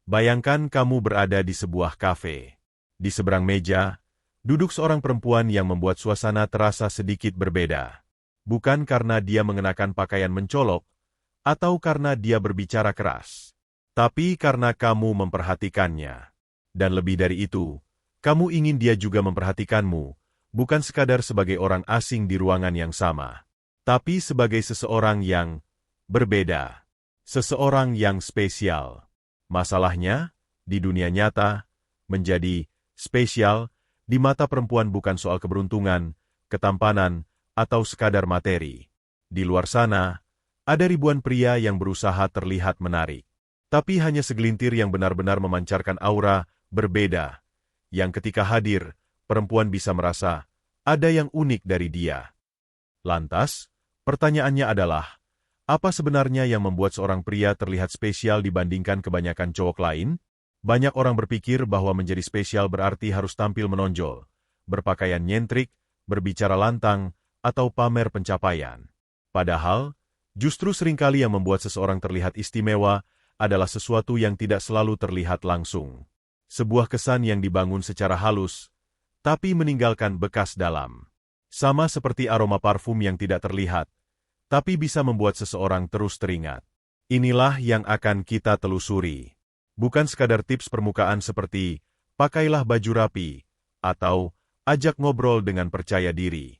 Bayangkan kamu berada di sebuah kafe. Di seberang meja, duduk seorang perempuan yang membuat suasana terasa sedikit berbeda. Bukan karena dia mengenakan pakaian mencolok, atau karena dia berbicara keras, tapi karena kamu memperhatikannya. Dan lebih dari itu, kamu ingin dia juga memperhatikanmu, bukan sekadar sebagai orang asing di ruangan yang sama, tapi sebagai seseorang yang berbeda, seseorang yang spesial. Masalahnya, di dunia nyata, menjadi spesial di mata perempuan bukan soal keberuntungan, ketampanan, atau sekadar materi. Di luar sana, ada ribuan pria yang berusaha terlihat menarik. Tapi hanya segelintir yang benar-benar memancarkan aura berbeda, yang ketika hadir, perempuan bisa merasa ada yang unik dari dia. Lantas, pertanyaannya adalah, apa sebenarnya yang membuat seorang pria terlihat spesial dibandingkan kebanyakan cowok lain? Banyak orang berpikir bahwa menjadi spesial berarti harus tampil menonjol, berpakaian nyentrik, berbicara lantang, atau pamer pencapaian. Padahal, justru seringkali yang membuat seseorang terlihat istimewa adalah sesuatu yang tidak selalu terlihat langsung. Sebuah kesan yang dibangun secara halus, tapi meninggalkan bekas dalam. Sama seperti aroma parfum yang tidak terlihat, tapi bisa membuat seseorang terus teringat. Inilah yang akan kita telusuri. Bukan sekadar tips permukaan seperti, pakailah baju rapi, atau ajak ngobrol dengan percaya diri.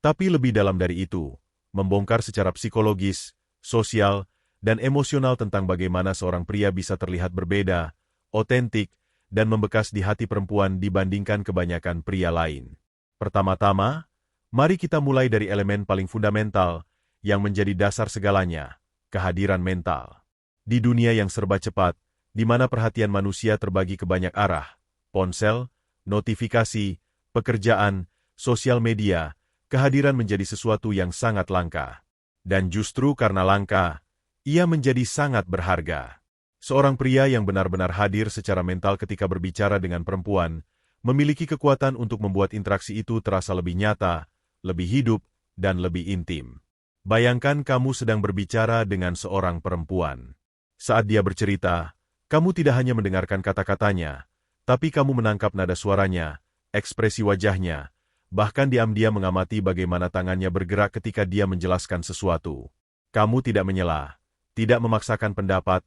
Tapi lebih dalam dari itu, membongkar secara psikologis, sosial, dan emosional tentang bagaimana seorang pria bisa terlihat berbeda, otentik, dan membekas di hati perempuan dibandingkan kebanyakan pria lain. Pertama-tama, mari kita mulai dari elemen paling fundamental, yang menjadi dasar segalanya, kehadiran mental. Di dunia yang serba cepat, di mana perhatian manusia terbagi ke banyak arah, ponsel, notifikasi, pekerjaan, sosial media, kehadiran menjadi sesuatu yang sangat langka. Dan justru karena langka, ia menjadi sangat berharga. Seorang pria yang benar-benar hadir secara mental ketika berbicara dengan perempuan, memiliki kekuatan untuk membuat interaksi itu terasa lebih nyata, lebih hidup, dan lebih intim. Bayangkan kamu sedang berbicara dengan seorang perempuan. Saat dia bercerita, kamu tidak hanya mendengarkan kata-katanya, tapi kamu menangkap nada suaranya, ekspresi wajahnya, bahkan diam-diam mengamati bagaimana tangannya bergerak ketika dia menjelaskan sesuatu. Kamu tidak menyela, tidak memaksakan pendapat,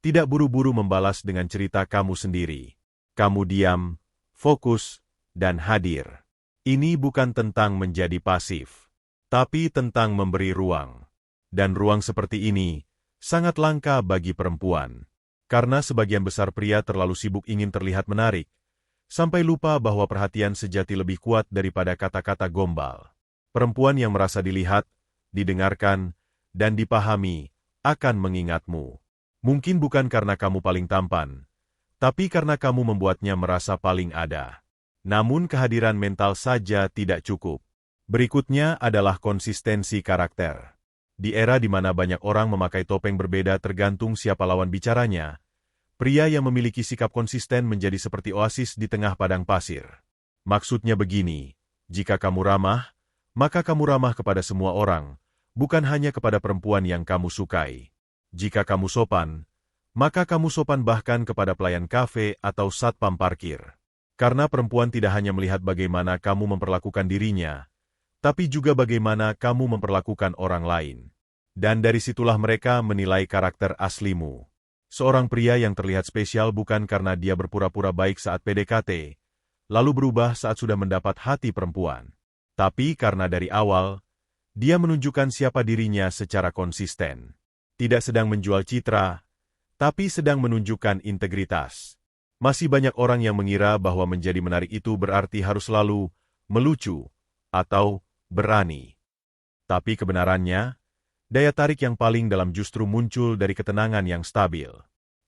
tidak buru-buru membalas dengan cerita kamu sendiri. Kamu diam, fokus, dan hadir. Ini bukan tentang menjadi pasif, tapi tentang memberi ruang. Dan ruang seperti ini sangat langka bagi perempuan. Karena sebagian besar pria terlalu sibuk ingin terlihat menarik, sampai lupa bahwa perhatian sejati lebih kuat daripada kata-kata gombal. Perempuan yang merasa dilihat, didengarkan, dan dipahami, akan mengingatmu. Mungkin bukan karena kamu paling tampan, tapi karena kamu membuatnya merasa paling ada. Namun kehadiran mental saja tidak cukup. Berikutnya adalah konsistensi karakter. Di era di mana banyak orang memakai topeng berbeda tergantung siapa lawan bicaranya, pria yang memiliki sikap konsisten menjadi seperti oasis di tengah padang pasir. Maksudnya begini, jika kamu ramah, maka kamu ramah kepada semua orang, bukan hanya kepada perempuan yang kamu sukai. Jika kamu sopan, maka kamu sopan bahkan kepada pelayan kafe atau satpam parkir. Karena perempuan tidak hanya melihat bagaimana kamu memperlakukan dirinya, tapi juga bagaimana kamu memperlakukan orang lain. Dan dari situlah mereka menilai karakter aslimu. Seorang pria yang terlihat spesial bukan karena dia berpura-pura baik saat PDKT, lalu berubah saat sudah mendapat hati perempuan. Tapi karena dari awal, dia menunjukkan siapa dirinya secara konsisten. Tidak sedang menjual citra, tapi sedang menunjukkan integritas. Masih banyak orang yang mengira bahwa menjadi menarik itu berarti harus selalu melucu atau berani. Tapi kebenarannya, daya tarik yang paling dalam justru muncul dari ketenangan yang stabil.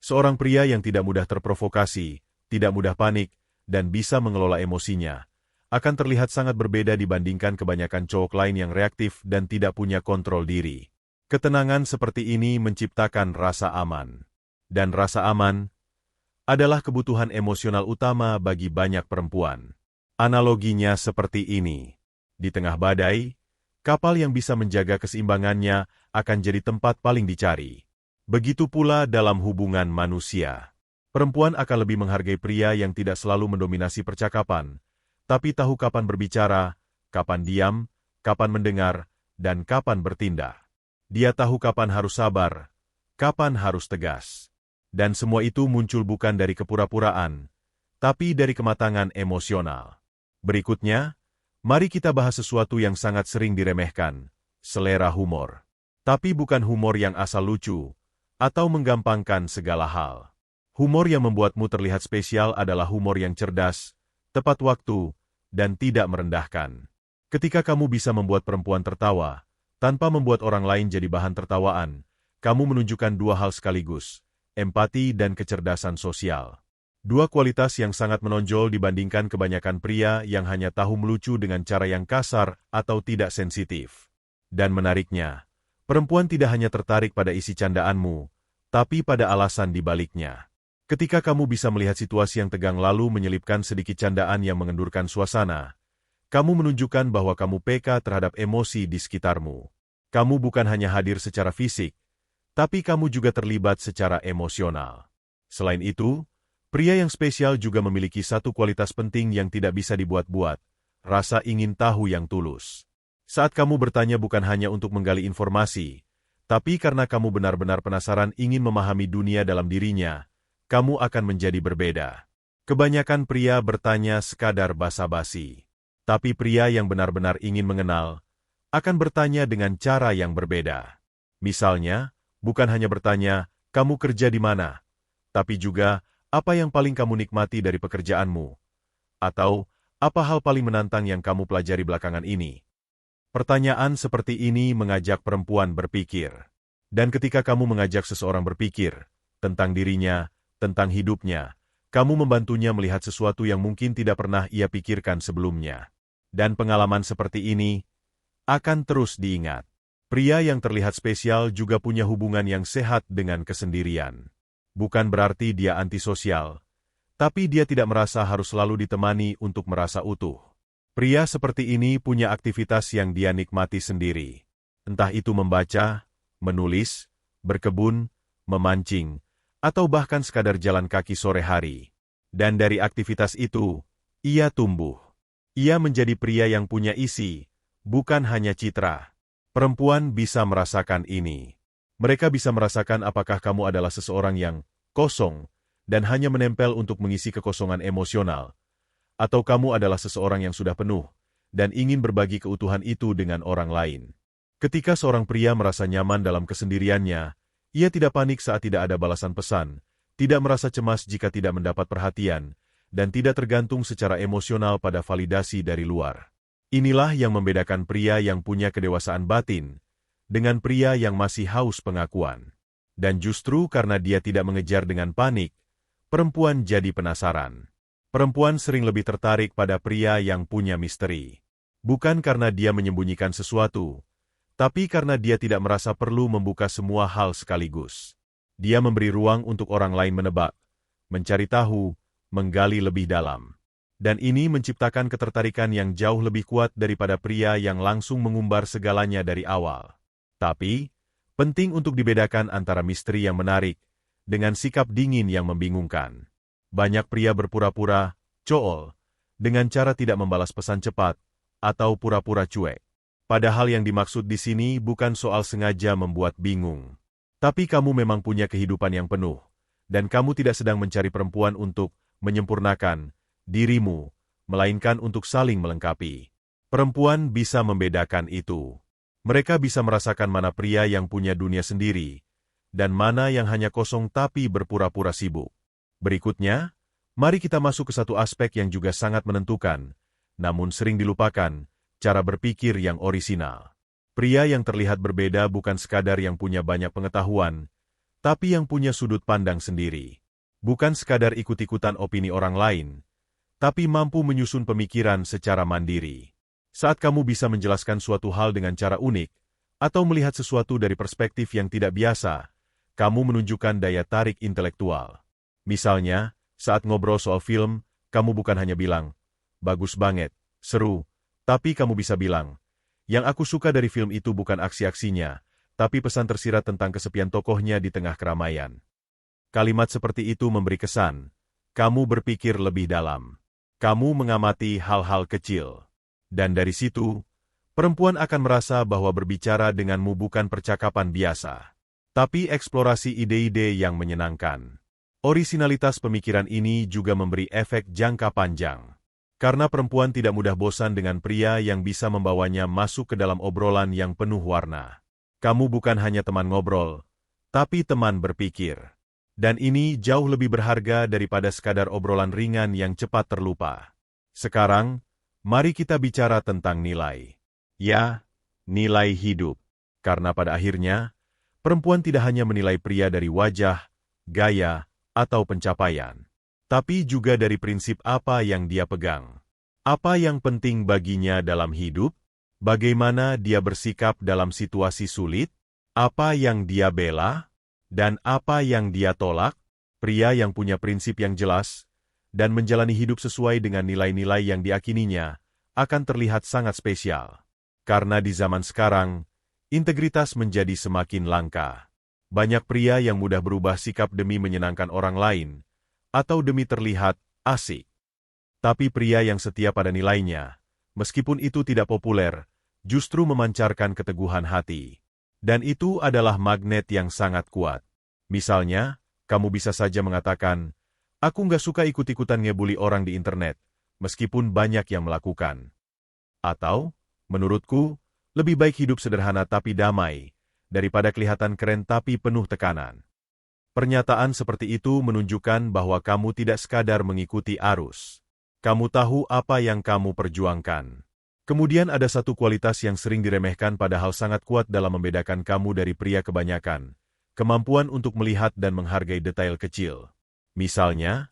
Seorang pria yang tidak mudah terprovokasi, tidak mudah panik, dan bisa mengelola emosinya, akan terlihat sangat berbeda dibandingkan kebanyakan cowok lain yang reaktif dan tidak punya kontrol diri. Ketenangan seperti ini menciptakan rasa aman. Dan rasa aman adalah kebutuhan emosional utama bagi banyak perempuan. Analoginya seperti ini. Di tengah badai, kapal yang bisa menjaga keseimbangannya akan jadi tempat paling dicari. Begitu pula dalam hubungan manusia. Perempuan akan lebih menghargai pria yang tidak selalu mendominasi percakapan, tapi tahu kapan berbicara, kapan diam, kapan mendengar, dan kapan bertindak. Dia tahu kapan harus sabar, kapan harus tegas. Dan semua itu muncul bukan dari kepura-puraan, tapi dari kematangan emosional. Berikutnya, mari kita bahas sesuatu yang sangat sering diremehkan, selera humor. Tapi bukan humor yang asal lucu, atau menggampangkan segala hal. Humor yang membuatmu terlihat spesial adalah humor yang cerdas, tepat waktu, dan tidak merendahkan. Ketika kamu bisa membuat perempuan tertawa, tanpa membuat orang lain jadi bahan tertawaan, kamu menunjukkan dua hal sekaligus, empati dan kecerdasan sosial. Dua kualitas yang sangat menonjol dibandingkan kebanyakan pria yang hanya tahu melucu dengan cara yang kasar atau tidak sensitif. Dan menariknya, perempuan tidak hanya tertarik pada isi candaanmu, tapi pada alasan di baliknya. Ketika kamu bisa melihat situasi yang tegang lalu menyelipkan sedikit candaan yang mengendurkan suasana, kamu menunjukkan bahwa kamu peka terhadap emosi di sekitarmu. Kamu bukan hanya hadir secara fisik, tapi kamu juga terlibat secara emosional. Selain itu, pria yang spesial juga memiliki satu kualitas penting yang tidak bisa dibuat-buat, rasa ingin tahu yang tulus. Saat kamu bertanya bukan hanya untuk menggali informasi, tapi karena kamu benar-benar penasaran ingin memahami dunia dalam dirinya, kamu akan menjadi berbeda. Kebanyakan pria bertanya sekadar basa-basi. Tapi pria yang benar-benar ingin mengenal, akan bertanya dengan cara yang berbeda. Misalnya, bukan hanya bertanya, kamu kerja di mana? Tapi juga, apa yang paling kamu nikmati dari pekerjaanmu? Atau, apa hal paling menantang yang kamu pelajari belakangan ini? Pertanyaan seperti ini mengajak perempuan berpikir. Dan ketika kamu mengajak seseorang berpikir tentang dirinya, tentang hidupnya, kamu membantunya melihat sesuatu yang mungkin tidak pernah ia pikirkan sebelumnya. Dan pengalaman seperti ini akan terus diingat. Pria yang terlihat spesial juga punya hubungan yang sehat dengan kesendirian. Bukan berarti dia antisosial, tapi dia tidak merasa harus selalu ditemani untuk merasa utuh. Pria seperti ini punya aktivitas yang dia nikmati sendiri. Entah itu membaca, menulis, berkebun, memancing, atau bahkan sekadar jalan kaki sore hari. Dan dari aktivitas itu, ia tumbuh. Ia menjadi pria yang punya isi, bukan hanya citra. Perempuan bisa merasakan ini. Mereka bisa merasakan apakah kamu adalah seseorang yang kosong dan hanya menempel untuk mengisi kekosongan emosional, atau kamu adalah seseorang yang sudah penuh dan ingin berbagi keutuhan itu dengan orang lain. Ketika seorang pria merasa nyaman dalam kesendiriannya, ia tidak panik saat tidak ada balasan pesan, tidak merasa cemas jika tidak mendapat perhatian, dan tidak tergantung secara emosional pada validasi dari luar. Inilah yang membedakan pria yang punya kedewasaan batin dengan pria yang masih haus pengakuan. Dan justru karena dia tidak mengejar dengan panik, perempuan jadi penasaran. Perempuan sering lebih tertarik pada pria yang punya misteri. Bukan karena dia menyembunyikan sesuatu, tapi karena dia tidak merasa perlu membuka semua hal sekaligus. Dia memberi ruang untuk orang lain menebak, mencari tahu, menggali lebih dalam. Dan ini menciptakan ketertarikan yang jauh lebih kuat daripada pria yang langsung mengumbar segalanya dari awal. Tapi, penting untuk dibedakan antara misteri yang menarik dengan sikap dingin yang membingungkan. Banyak pria berpura-pura cool dengan cara tidak membalas pesan cepat atau pura-pura cuek. Padahal yang dimaksud di sini bukan soal sengaja membuat bingung. Tapi kamu memang punya kehidupan yang penuh, dan kamu tidak sedang mencari perempuan untuk menyempurnakan dirimu, melainkan untuk saling melengkapi. Perempuan bisa membedakan itu. Mereka bisa merasakan mana pria yang punya dunia sendiri, dan mana yang hanya kosong tapi berpura-pura sibuk. Berikutnya, mari kita masuk ke satu aspek yang juga sangat menentukan, namun sering dilupakan, cara berpikir yang orisinal. Pria yang terlihat berbeda bukan sekadar yang punya banyak pengetahuan, tapi yang punya sudut pandang sendiri. Bukan sekadar ikut-ikutan opini orang lain, tapi mampu menyusun pemikiran secara mandiri. Saat kamu bisa menjelaskan suatu hal dengan cara unik, atau melihat sesuatu dari perspektif yang tidak biasa, kamu menunjukkan daya tarik intelektual. Misalnya, saat ngobrol soal film, kamu bukan hanya bilang, "Bagus banget, seru," tapi kamu bisa bilang, "Yang aku suka dari film itu bukan aksi-aksinya, tapi pesan tersirat tentang kesepian tokohnya di tengah keramaian." Kalimat seperti itu memberi kesan, kamu berpikir lebih dalam. Kamu mengamati hal-hal kecil. Dan dari situ, perempuan akan merasa bahwa berbicara denganmu bukan percakapan biasa, tapi eksplorasi ide-ide yang menyenangkan. Orisinalitas pemikiran ini juga memberi efek jangka panjang. Karena perempuan tidak mudah bosan dengan pria yang bisa membawanya masuk ke dalam obrolan yang penuh warna. Kamu bukan hanya teman ngobrol, tapi teman berpikir. Dan ini jauh lebih berharga daripada sekadar obrolan ringan yang cepat terlupa. Sekarang, mari kita bicara tentang nilai. Ya, nilai hidup. Karena pada akhirnya, perempuan tidak hanya menilai pria dari wajah, gaya, atau pencapaian, tapi juga dari prinsip apa yang dia pegang. Apa yang penting baginya dalam hidup? Bagaimana dia bersikap dalam situasi sulit? Apa yang dia bela? Dan apa yang dia tolak? Pria yang punya prinsip yang jelas dan menjalani hidup sesuai dengan nilai-nilai yang diyakininya akan terlihat sangat spesial. Karena di zaman sekarang, integritas menjadi semakin langka. Banyak pria yang mudah berubah sikap demi menyenangkan orang lain, atau demi terlihat asik. Tapi pria yang setia pada nilainya, meskipun itu tidak populer, justru memancarkan keteguhan hati. Dan itu adalah magnet yang sangat kuat. Misalnya, kamu bisa saja mengatakan, aku nggak suka ikut-ikutan ngebully orang di internet, meskipun banyak yang melakukan. Atau, menurutku, lebih baik hidup sederhana tapi damai, daripada kelihatan keren tapi penuh tekanan. Pernyataan seperti itu menunjukkan bahwa kamu tidak sekadar mengikuti arus. Kamu tahu apa yang kamu perjuangkan. Kemudian ada satu kualitas yang sering diremehkan padahal sangat kuat dalam membedakan kamu dari pria kebanyakan. Kemampuan untuk melihat dan menghargai detail kecil. Misalnya,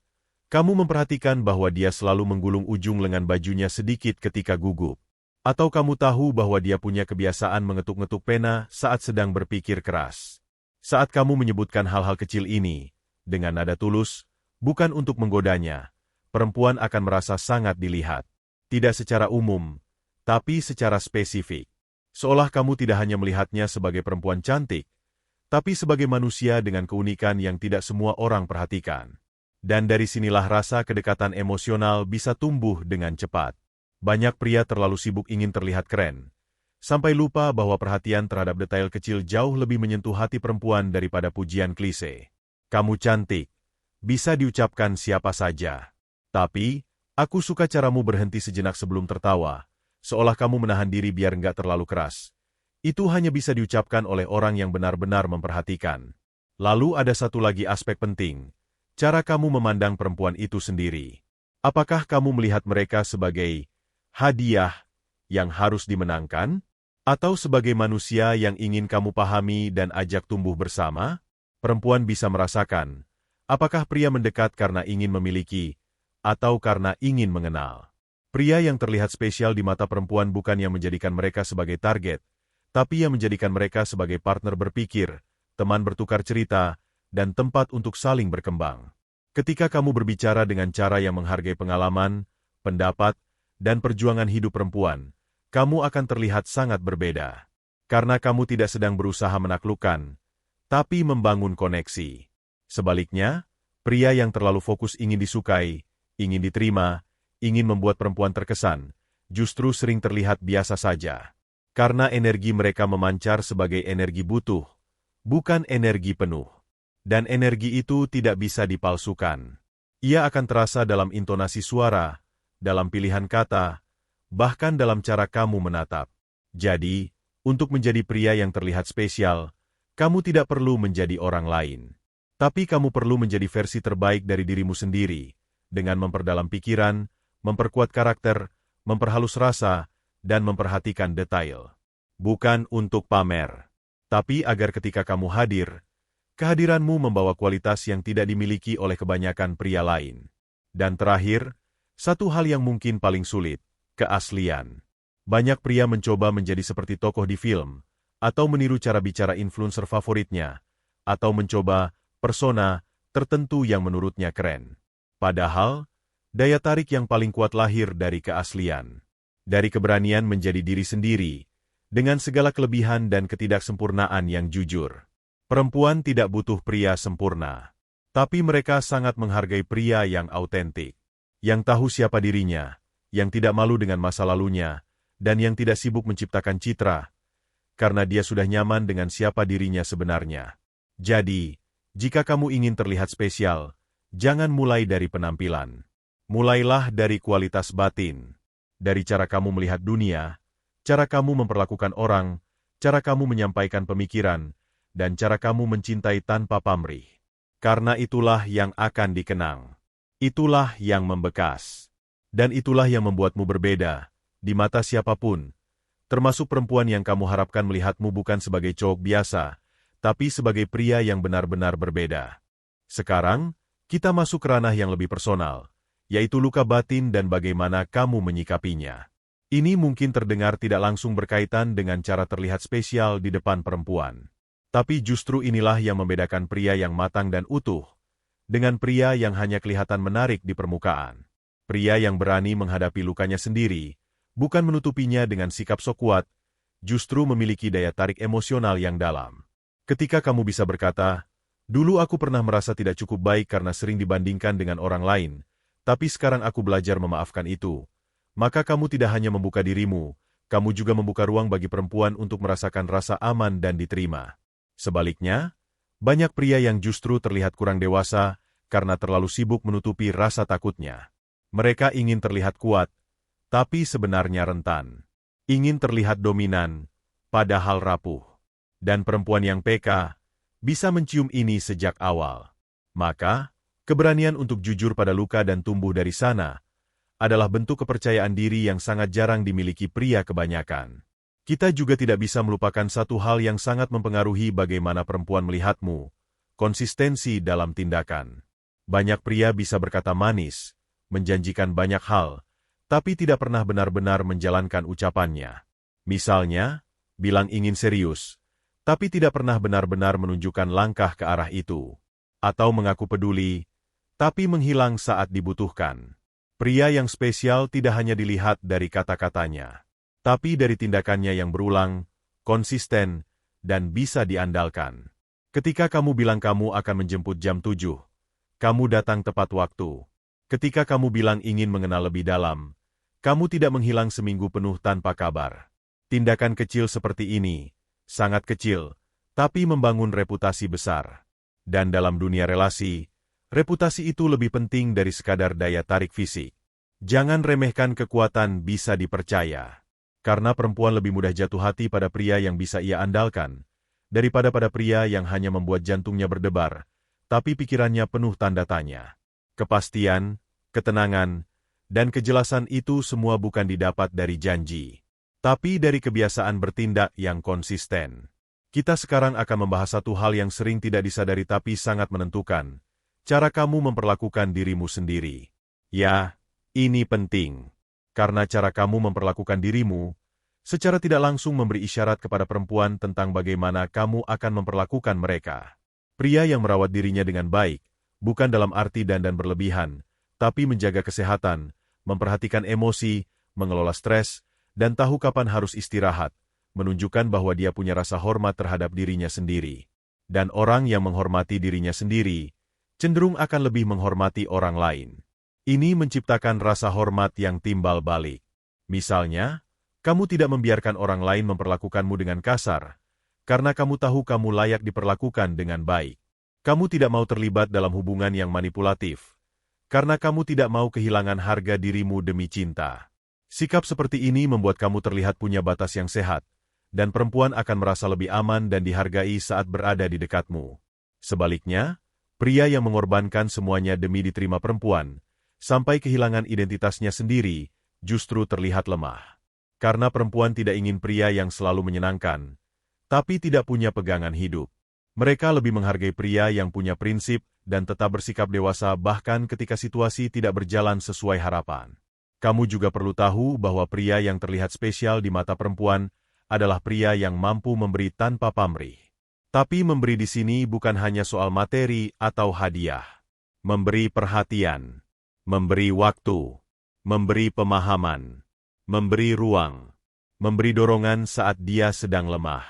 kamu memperhatikan bahwa dia selalu menggulung ujung lengan bajunya sedikit ketika gugup. Atau kamu tahu bahwa dia punya kebiasaan mengetuk-ngetuk pena saat sedang berpikir keras. Saat kamu menyebutkan hal-hal kecil ini, dengan nada tulus, bukan untuk menggodanya, perempuan akan merasa sangat dilihat. Tidak secara umum, tapi secara spesifik. Seolah kamu tidak hanya melihatnya sebagai perempuan cantik, tapi sebagai manusia dengan keunikan yang tidak semua orang perhatikan. Dan dari sinilah rasa kedekatan emosional bisa tumbuh dengan cepat. Banyak pria terlalu sibuk ingin terlihat keren, sampai lupa bahwa perhatian terhadap detail kecil jauh lebih menyentuh hati perempuan daripada pujian klise. Kamu cantik, bisa diucapkan siapa saja. Tapi, aku suka caramu berhenti sejenak sebelum tertawa, seolah kamu menahan diri biar nggak terlalu keras. Itu hanya bisa diucapkan oleh orang yang benar-benar memperhatikan. Lalu ada satu lagi aspek penting, cara kamu memandang perempuan itu sendiri. Apakah kamu melihat mereka sebagai hadiah yang harus dimenangkan, atau sebagai manusia yang ingin kamu pahami dan ajak tumbuh bersama? Perempuan bisa merasakan, apakah pria mendekat karena ingin memiliki, atau karena ingin mengenal. Pria yang terlihat spesial di mata perempuan bukan yang menjadikan mereka sebagai target, tapi yang menjadikan mereka sebagai partner berpikir, teman bertukar cerita, dan tempat untuk saling berkembang. Ketika kamu berbicara dengan cara yang menghargai pengalaman, pendapat, dan perjuangan hidup perempuan, kamu akan terlihat sangat berbeda. Karena kamu tidak sedang berusaha menaklukkan, tapi membangun koneksi. Sebaliknya, pria yang terlalu fokus ingin disukai, ingin diterima, ingin membuat perempuan terkesan, justru sering terlihat biasa saja. Karena energi mereka memancar sebagai energi butuh, bukan energi penuh. Dan energi itu tidak bisa dipalsukan. Ia akan terasa dalam intonasi suara, dalam pilihan kata, bahkan dalam cara kamu menatap. Jadi, untuk menjadi pria yang terlihat spesial, kamu tidak perlu menjadi orang lain. Tapi kamu perlu menjadi versi terbaik dari dirimu sendiri, dengan memperdalam pikiran, memperkuat karakter, memperhalus rasa, dan memperhatikan detail. Bukan untuk pamer, tapi agar ketika kamu hadir, kehadiranmu membawa kualitas yang tidak dimiliki oleh kebanyakan pria lain. Dan terakhir, satu hal yang mungkin paling sulit, keaslian. Banyak pria mencoba menjadi seperti tokoh di film, atau meniru cara bicara influencer favoritnya, atau mencoba persona tertentu yang menurutnya keren. Padahal, daya tarik yang paling kuat lahir dari keaslian. Dari keberanian menjadi diri sendiri, dengan segala kelebihan dan ketidaksempurnaan yang jujur. Perempuan tidak butuh pria sempurna. Tapi mereka sangat menghargai pria yang autentik, yang tahu siapa dirinya, yang tidak malu dengan masa lalunya, dan yang tidak sibuk menciptakan citra, karena dia sudah nyaman dengan siapa dirinya sebenarnya. Jadi, jika kamu ingin terlihat spesial, jangan mulai dari penampilan. Mulailah dari kualitas batin, dari cara kamu melihat dunia, cara kamu memperlakukan orang, cara kamu menyampaikan pemikiran, dan cara kamu mencintai tanpa pamrih. Karena itulah yang akan dikenang. Itulah yang membekas. Dan itulah yang membuatmu berbeda, di mata siapapun, termasuk perempuan yang kamu harapkan melihatmu bukan sebagai cowok biasa, tapi sebagai pria yang benar-benar berbeda. Sekarang, kita masuk ke ranah yang lebih personal, yaitu luka batin dan bagaimana kamu menyikapinya. Ini mungkin terdengar tidak langsung berkaitan dengan cara terlihat spesial di depan perempuan. Tapi justru inilah yang membedakan pria yang matang dan utuh, dengan pria yang hanya kelihatan menarik di permukaan. Pria yang berani menghadapi lukanya sendiri, bukan menutupinya dengan sikap sok kuat, justru memiliki daya tarik emosional yang dalam. Ketika kamu bisa berkata, "Dulu aku pernah merasa tidak cukup baik karena sering dibandingkan dengan orang lain, tapi sekarang aku belajar memaafkan itu," maka kamu tidak hanya membuka dirimu, kamu juga membuka ruang bagi perempuan untuk merasakan rasa aman dan diterima. Sebaliknya, banyak pria yang justru terlihat kurang dewasa karena terlalu sibuk menutupi rasa takutnya. Mereka ingin terlihat kuat, tapi sebenarnya rentan. Ingin terlihat dominan, padahal rapuh. Dan perempuan yang peka bisa mencium ini sejak awal. Maka, keberanian untuk jujur pada luka dan tumbuh dari sana adalah bentuk kepercayaan diri yang sangat jarang dimiliki pria kebanyakan. Kita juga tidak bisa melupakan satu hal yang sangat mempengaruhi bagaimana perempuan melihatmu, konsistensi dalam tindakan. Banyak pria bisa berkata manis, menjanjikan banyak hal, tapi tidak pernah benar-benar menjalankan ucapannya. Misalnya, bilang ingin serius, tapi tidak pernah benar-benar menunjukkan langkah ke arah itu. Atau mengaku peduli, tapi menghilang saat dibutuhkan. Pria yang spesial tidak hanya dilihat dari kata-katanya, tapi dari tindakannya yang berulang, konsisten, dan bisa diandalkan. Ketika kamu bilang kamu akan menjemput jam 7, kamu datang tepat waktu. Ketika kamu bilang ingin mengenal lebih dalam, kamu tidak menghilang seminggu penuh tanpa kabar. Tindakan kecil seperti ini, sangat kecil, tapi membangun reputasi besar. Dan dalam dunia relasi, reputasi itu lebih penting dari sekadar daya tarik fisik. Jangan remehkan kekuatan bisa dipercaya. Karena perempuan lebih mudah jatuh hati pada pria yang bisa ia andalkan, daripada pada pria yang hanya membuat jantungnya berdebar, tapi pikirannya penuh tanda tanya. Kepastian, ketenangan, dan kejelasan itu semua bukan didapat dari janji, tapi dari kebiasaan bertindak yang konsisten. Kita sekarang akan membahas satu hal yang sering tidak disadari tapi sangat menentukan, cara kamu memperlakukan dirimu sendiri. Ya, ini penting. Karena cara kamu memperlakukan dirimu, secara tidak langsung memberi isyarat kepada perempuan tentang bagaimana kamu akan memperlakukan mereka. Pria yang merawat dirinya dengan baik, bukan dalam arti dandan berlebihan, tapi menjaga kesehatan, memperhatikan emosi, mengelola stres, dan tahu kapan harus istirahat, menunjukkan bahwa dia punya rasa hormat terhadap dirinya sendiri. Dan orang yang menghormati dirinya sendiri, cenderung akan lebih menghormati orang lain. Ini menciptakan rasa hormat yang timbal balik. Misalnya, kamu tidak membiarkan orang lain memperlakukanmu dengan kasar, karena kamu tahu kamu layak diperlakukan dengan baik. Kamu tidak mau terlibat dalam hubungan yang manipulatif, karena kamu tidak mau kehilangan harga dirimu demi cinta. Sikap seperti ini membuat kamu terlihat punya batas yang sehat, dan perempuan akan merasa lebih aman dan dihargai saat berada di dekatmu. Sebaliknya, pria yang mengorbankan semuanya demi diterima perempuan, sampai kehilangan identitasnya sendiri, justru terlihat lemah. Karena perempuan tidak ingin pria yang selalu menyenangkan, tapi tidak punya pegangan hidup. Mereka lebih menghargai pria yang punya prinsip dan tetap bersikap dewasa bahkan ketika situasi tidak berjalan sesuai harapan. Kamu juga perlu tahu bahwa pria yang terlihat spesial di mata perempuan adalah pria yang mampu memberi tanpa pamrih. Tapi memberi di sini bukan hanya soal materi atau hadiah. Memberi perhatian, memberi waktu, memberi pemahaman, memberi ruang, memberi dorongan saat dia sedang lemah,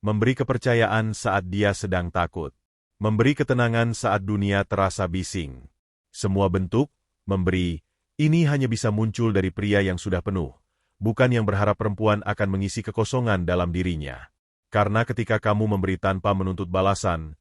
memberi kepercayaan saat dia sedang takut. Memberi ketenangan saat dunia terasa bising. Semua bentuk, memberi, ini hanya bisa muncul dari pria yang sudah penuh, bukan yang berharap perempuan akan mengisi kekosongan dalam dirinya. Karena ketika kamu memberi tanpa menuntut balasan,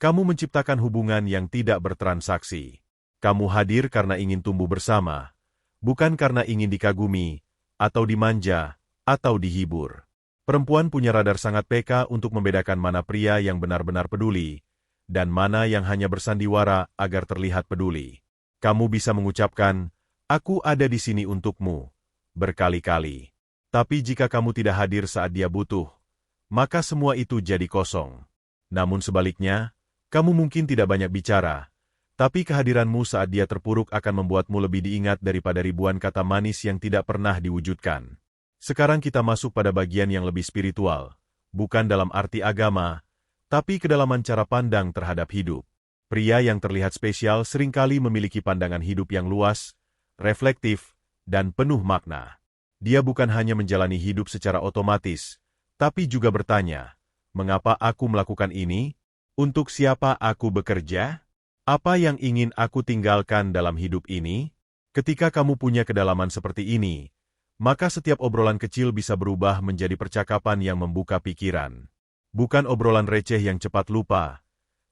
kamu menciptakan hubungan yang tidak bertransaksi. Kamu hadir karena ingin tumbuh bersama, bukan karena ingin dikagumi, atau dimanja, atau dihibur. Perempuan punya radar sangat peka untuk membedakan mana pria yang benar-benar peduli, dan mana yang hanya bersandiwara agar terlihat peduli. Kamu bisa mengucapkan, "Aku ada di sini untukmu," berkali-kali. Tapi jika kamu tidak hadir saat dia butuh, maka semua itu jadi kosong. Namun sebaliknya, kamu mungkin tidak banyak bicara, tapi kehadiranmu saat dia terpuruk akan membuatmu lebih diingat daripada ribuan kata manis yang tidak pernah diwujudkan. Sekarang kita masuk pada bagian yang lebih spiritual, bukan dalam arti agama, tapi kedalaman cara pandang terhadap hidup. Pria yang terlihat spesial seringkali memiliki pandangan hidup yang luas, reflektif, dan penuh makna. Dia bukan hanya menjalani hidup secara otomatis, tapi juga bertanya, "Mengapa aku melakukan ini? Untuk siapa aku bekerja? Apa yang ingin aku tinggalkan dalam hidup ini?" Ketika kamu punya kedalaman seperti ini, maka setiap obrolan kecil bisa berubah menjadi percakapan yang membuka pikiran. Bukan obrolan receh yang cepat lupa,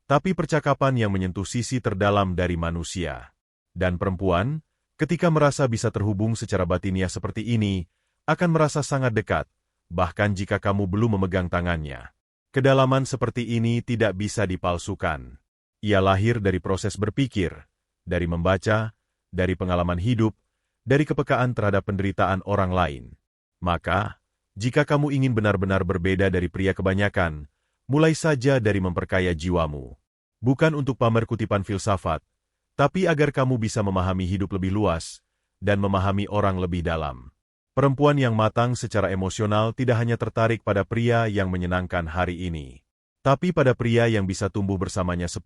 tapi percakapan yang menyentuh sisi terdalam dari manusia. Dan perempuan, ketika merasa bisa terhubung secara batiniah seperti ini, akan merasa sangat dekat, bahkan jika kamu belum memegang tangannya. Kedalaman seperti ini tidak bisa dipalsukan. Ia lahir dari proses berpikir, dari membaca, dari pengalaman hidup, dari kepekaan terhadap penderitaan orang lain. Maka, jika kamu ingin benar-benar berbeda dari pria kebanyakan, mulai saja dari memperkaya jiwamu. Bukan untuk pamer kutipan filsafat, tapi agar kamu bisa memahami hidup lebih luas, dan memahami orang lebih dalam. Perempuan yang matang secara emosional tidak hanya tertarik pada pria yang menyenangkan hari ini, tapi pada pria yang bisa tumbuh bersamanya 10,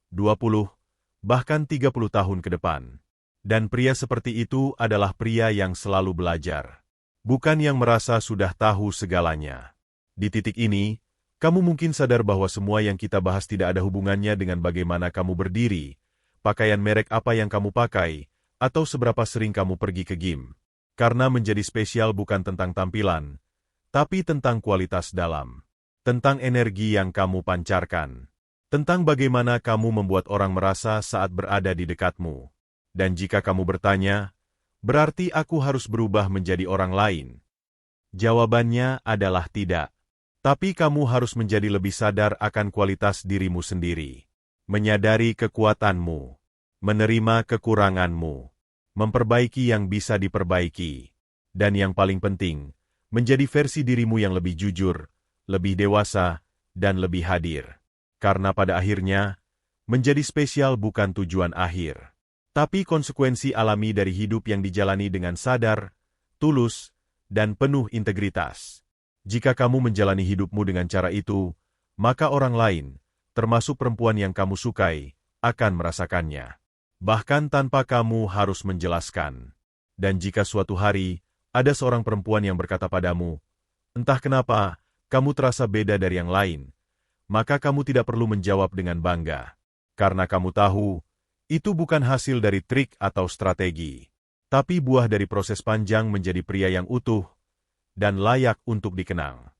20, bahkan 30 tahun ke depan. Dan pria seperti itu adalah pria yang selalu belajar, bukan yang merasa sudah tahu segalanya. Di titik ini, kamu mungkin sadar bahwa semua yang kita bahas tidak ada hubungannya dengan bagaimana kamu berdiri, pakaian merek apa yang kamu pakai, atau seberapa sering kamu pergi ke gym. Karena menjadi spesial bukan tentang tampilan, tapi tentang kualitas dalam. Tentang energi yang kamu pancarkan. Tentang bagaimana kamu membuat orang merasa saat berada di dekatmu. Dan jika kamu bertanya, berarti aku harus berubah menjadi orang lain? Jawabannya adalah tidak. Tapi kamu harus menjadi lebih sadar akan kualitas dirimu sendiri. Menyadari kekuatanmu. Menerima kekuranganmu. Memperbaiki yang bisa diperbaiki. Dan yang paling penting, menjadi versi dirimu yang lebih jujur, lebih dewasa, dan lebih hadir. Karena pada akhirnya, menjadi spesial bukan tujuan akhir, tapi konsekuensi alami dari hidup yang dijalani dengan sadar, tulus, dan penuh integritas. Jika kamu menjalani hidupmu dengan cara itu, maka orang lain, termasuk perempuan yang kamu sukai, akan merasakannya. Bahkan tanpa kamu harus menjelaskan. Dan jika suatu hari, ada seorang perempuan yang berkata padamu, "Entah kenapa, kamu terasa beda dari yang lain," maka kamu tidak perlu menjawab dengan bangga. Karena kamu tahu, itu bukan hasil dari trik atau strategi, tapi buah dari proses panjang menjadi pria yang utuh dan layak untuk dikenang.